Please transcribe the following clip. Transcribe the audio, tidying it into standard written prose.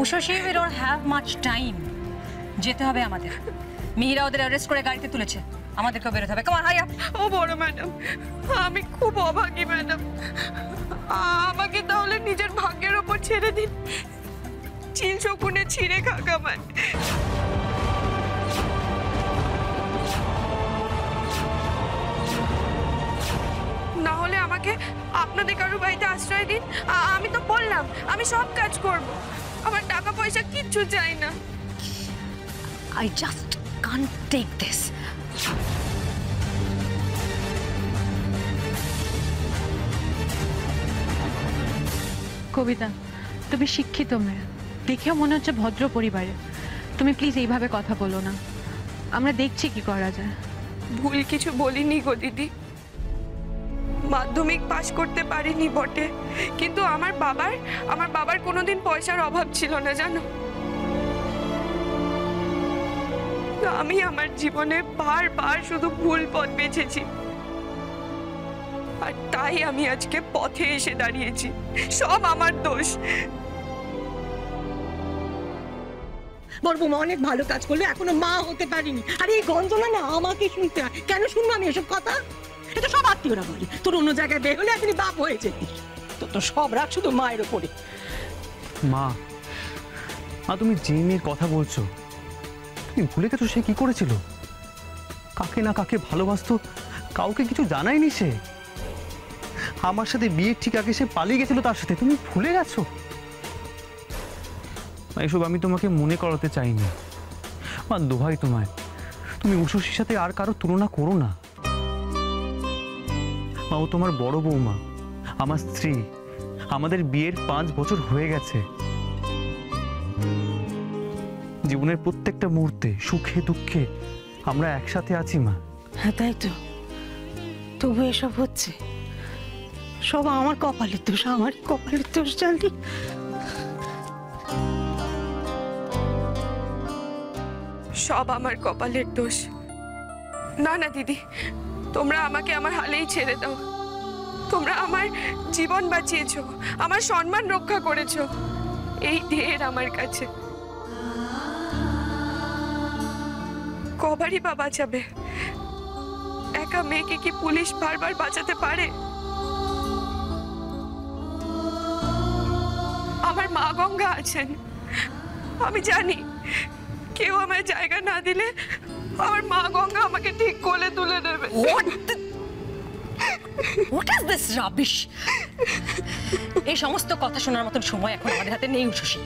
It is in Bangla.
Ushasi, we don't have much time. যেতে হবে আমাদের। মিহিরা ওদের অ্যারেস্ট করে গাড়িতে তুলেছে, আমাদেরকেও বেরোতে হবে। Come on, hurry up. ও বড় ম্যাডাম, আমি খুব অভাগী ম্যাডাম, আমাকে তাহলে নিজের ভাগ্যের ওপর ছেড়ে দিন। চিল শকুনে ছিঁড়ে খাক আমার। না হলে আমাকে আপনাদের কারো বাড়িতে আশ্রয় দিন, আমি তো বললাম আমি সব কাজ করব, আমার টাকা পয়সা কিচ্ছু চাই না। I just can't take this. কবিতা, তুমি শিক্ষিত মেয়ে, দেখেও মনে হচ্ছে ভদ্র পরিবারে। তুমি প্লিজ এইভাবে কথা বলো না, আমরা দেখছি কি করা যায়। ভুল কিছু বলিনি গো দিদি, মাধ্যমিক পাশ করতে পারিনি বটে, কিন্তু আমার বাবার কোনোদিন পয়সার অভাব ছিল না জানো। আমি আমার জীবনে বারবার শুধু ভুল পথ বেছেছি, আর তাই আমি আজকে পথে এসে দাঁড়িয়েছি। সব আমার দোষ। বড় বৌমা অনেক ভালো কাজ করলে, এখনো মা হতে পারিনি, আর এই গঞ্জনা না আমাকে শুনতে হয়। কেন শুনবো আমি এসব কথা? এটা সব আত্মীয়রা বলে, তোর অন্য জায়গায় বের হলে এখনই বাপ হয়ে যেতি। তো সব রাগ শুধু মায়ের ওপরে। মা, তুমি যে মেয়ের কথা বলছো, তুমি ভুলে গেছো সে কি করেছিল? কাকে না কাকে ভালোবাসতো, কাউকে কিছু জানায়নি সে। আমার সাথে বিয়ের ঠিক আগে সে পালিয়ে গেছিল তার সাথে, তুমি ভুলে গেছো? এসব আমি তোমাকে মনে করাতে চাইনি মা, দোহাই তোমায়, তুমি উষসীর সাথে আর কারো তুলনা করো না মা। ও তোমার বড় বৌমা, আমার স্ত্রী, আমাদের বিয়ের 5 বছর হয়ে গেছে। জীবনের প্রত্যেকটা মুহূর্তে সুখে দুঃখে আমরা একসাথে আছি মা। হ্যাঁ তাই তো, তবু এসব হচ্ছে সব আমার কপালের দোষ, আমার কপালের দোষ জানলি। সব আমার কপালের দোষ। না না দিদি, তোমরা আমাকে আমার হালেই ছেড়ে দাও। তোমরা আমার জীবন বাঁচিয়েছো, আমার সম্মান রক্ষা করেছো, এই ঢের আমার কাছে। কবারই বা বাঁচাবে? একা মেয়েকে কি পুলিশ বারবার বাঁচাতে পারে? আমার মা গঙ্গা আছেন, আমি জানি কেউ আমায় জায়গা না দিলে আমার মা গঙ্গা আমাকে ঠিক কোলে তুলে দেবে। What is this rubbish? এই সমস্ত কথা শোনার মতন সময় এখন আমাদের হাতে নেই উষসী।